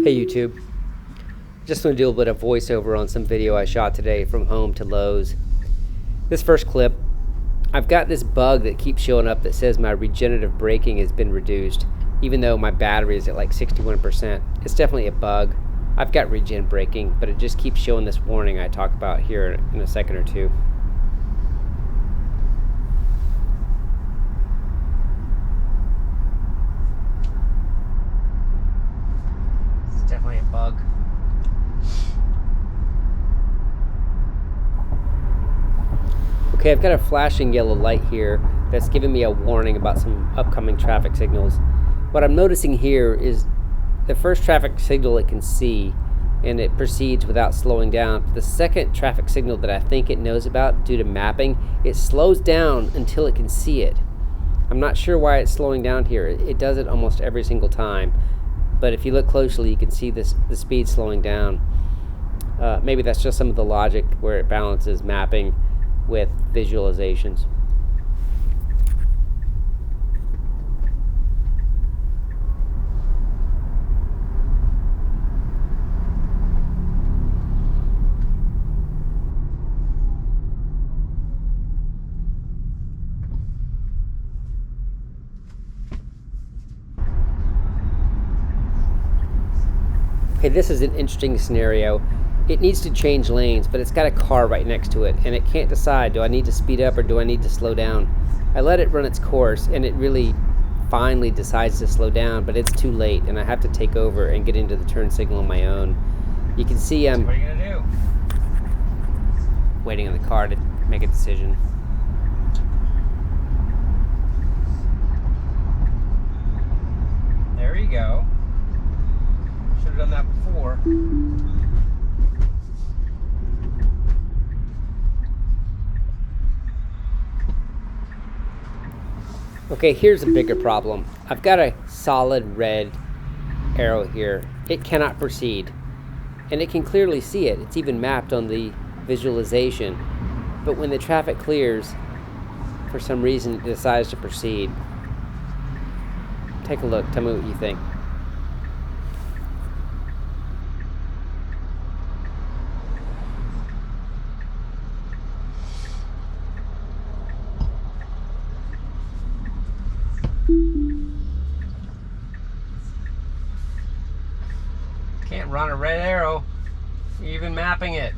Hey YouTube, just going to do a bit of voiceover on some video I shot today from home to Lowe's. This first clip, I've got this bug that keeps showing up that says my regenerative braking has been reduced, even though my battery is at like 61%. It's definitely a bug. I've got regen braking, but it just keeps showing this warning I talk about here in a second or two. Definitely a bug. Okay, I've got a flashing yellow light here that's giving me a warning about some upcoming traffic signals. What I'm noticing here is the first traffic signal it can see and it proceeds without slowing down. The second traffic signal that I think it knows about due to mapping, it slows down until it can see it. I'm not sure why it's slowing down here. It does it almost every single time. But if you look closely, you can see the speed slowing down. Maybe that's just some of the logic where it balances mapping with visualizations. Okay, this is an interesting scenario. It needs to change lanes, but it's got a car right next to it, and it can't decide, do I need to speed up or do I need to slow down? I let it run its course, and it really finally decides to slow down, but it's too late, and I have to take over and get into the turn signal on my own. You can see I'm What are you gonna do? waiting on the car to make a decision. There you go. Should have done that before. Okay, here's a bigger problem. I've got a solid red arrow here. It cannot proceed, and it can clearly see it. It's even mapped on the visualization. But when the traffic clears, for some reason it decides to proceed. Take a look, tell me what you think. Can't run a red arrow. You're even mapping it.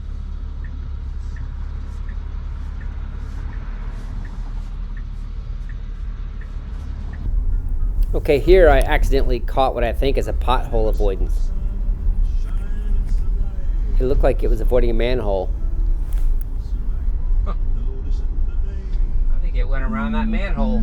Okay, here I accidentally caught what I think is a pothole avoidance. It looked like it was avoiding a manhole. I think it went around that manhole.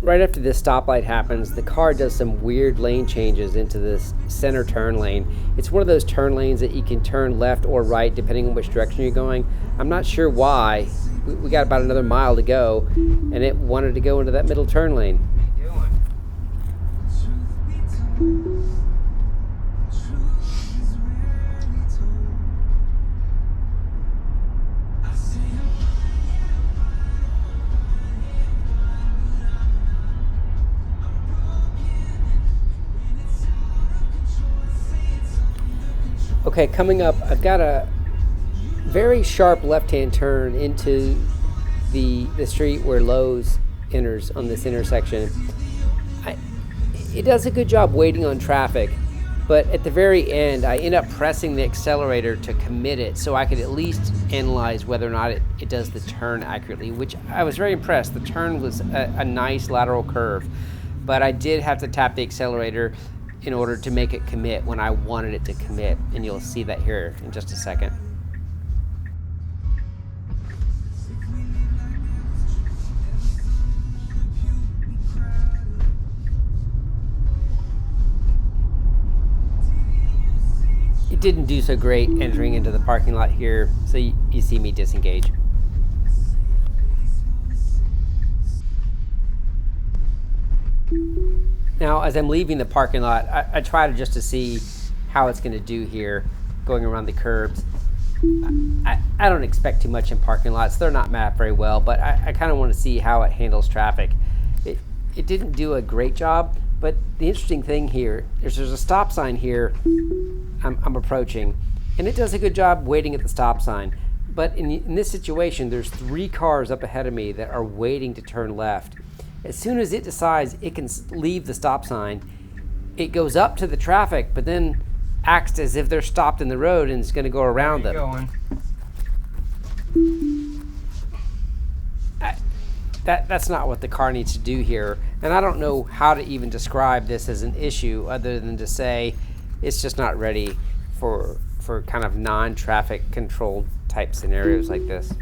Right after this stoplight happens, the car does some weird lane changes into this center turn lane. It's one of those turn lanes that you can turn left or right depending on which direction you're going. I'm not sure why. We got about another mile to go, and it wanted to go into that middle turn lane. What are you doing? Okay, coming up, I've got a very sharp left-hand turn into the street where Lowe's enters on this intersection. It does a good job waiting on traffic, but at the very end, I end up pressing the accelerator to commit it so I could at least analyze whether or not it does the turn accurately, which I was very impressed. The turn was a nice lateral curve, but I did have to tap the accelerator in order to make it commit when I wanted it to commit, and you'll see that here in just a second. It didn't do so great entering into the parking lot here, so you see me disengage. Now, as I'm leaving the parking lot, I try to see how it's going to do here, going around the curbs. I don't expect too much in parking lots. They're not mapped very well, but I kind of want to see how it handles traffic. it didn't do a great job, but the interesting thing here is there's a stop sign here I'm approaching, and it does a good job waiting at the stop sign. But in this situation, there's 3 cars up ahead of me that are waiting to turn left. As soon as it decides it can leave the stop sign, it goes up to the traffic, but then acts as if they're stopped in the road and it's going to go around them. Going. That's not what the car needs to do here. And I don't know how to even describe this as an issue other than to say it's just not ready for kind of non-traffic controlled type scenarios like this.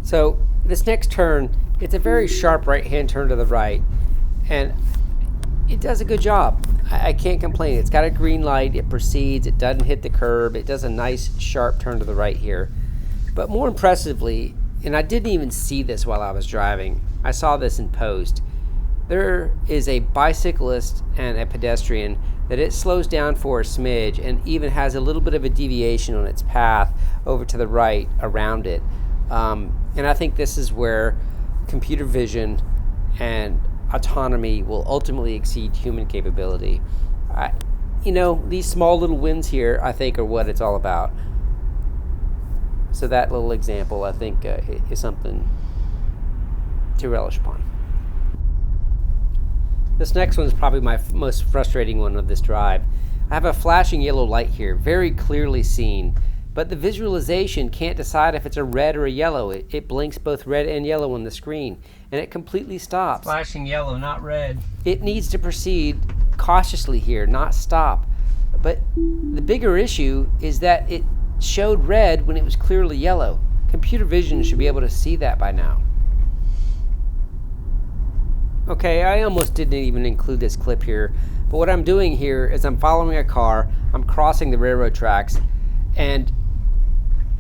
So this next turn, it's a very sharp right-hand turn to the right, and it does a good job. I can't complain. It's got a green light, it proceeds, it doesn't hit the curb, it does a nice sharp turn to the right here. But more impressively, and I didn't even see this while I was driving, I saw this in post, there is a bicyclist and a pedestrian that it slows down for a smidge and even has a little bit of a deviation on its path over to the right around it. And I think this is where computer vision and autonomy will ultimately exceed human capability. These small little wins here, I think, are what it's all about. So that little example, I think, is something to relish upon. This next one is probably my most frustrating one of this drive. I have a flashing yellow light here, very clearly seen, but the visualization can't decide if it's a red or a yellow. It blinks both red and yellow on the screen, and it completely stops. Flashing yellow, not red. It needs to proceed cautiously here, not stop. But the bigger issue is that it showed red when it was clearly yellow. Computer vision should be able to see that by now. Okay, I almost didn't even include this clip here, but what I'm doing here is I'm following a car, I'm crossing the railroad tracks, and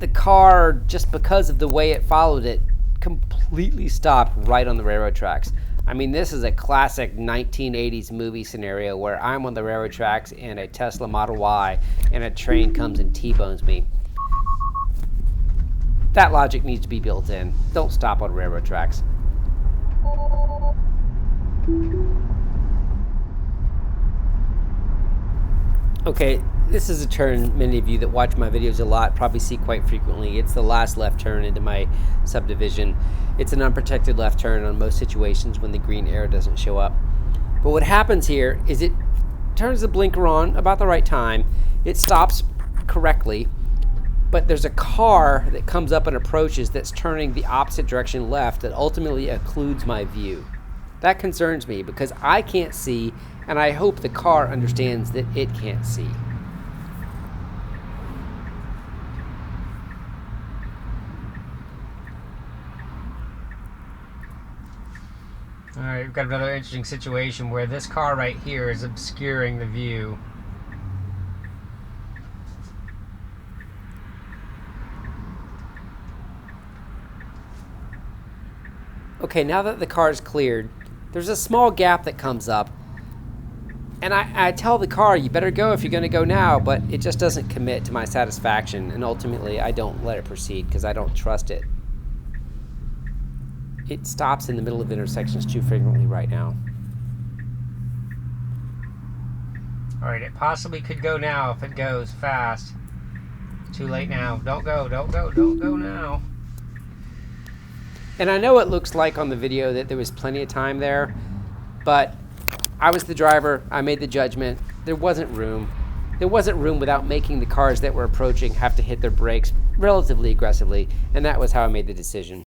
the car, just because of the way it followed it, completely stopped right on the railroad tracks. I mean, this is a classic 1980s movie scenario where I'm on the railroad tracks in a Tesla Model Y and a train comes and T-bones me. That logic needs to be built in. Don't stop on railroad tracks. Okay, this is a turn many of you that watch my videos a lot probably see quite frequently. It's the last left turn into my subdivision. It's an unprotected left turn on most situations when the green arrow doesn't show up. But what happens here is it turns the blinker on about the right time. It stops correctly, but there's a car that comes up and approaches that's turning the opposite direction left that ultimately occludes my view. That concerns me because I can't see, and I hope the car understands that it can't see. Alright, we've got another interesting situation where this car right here is obscuring the view. Okay, now that the car is cleared, there's a small gap that comes up, and I tell the car, you better go if you're going to go now, but it just doesn't commit to my satisfaction, and ultimately I don't let it proceed because I don't trust it. It stops in the middle of intersections too frequently right now. Alright, it possibly could go now if it goes fast. Too late now. Don't go now. And I know it looks like on the video that there was plenty of time there, but I was the driver, I made the judgment, there wasn't room. There wasn't room without making the cars that were approaching have to hit their brakes relatively aggressively, and that was how I made the decision.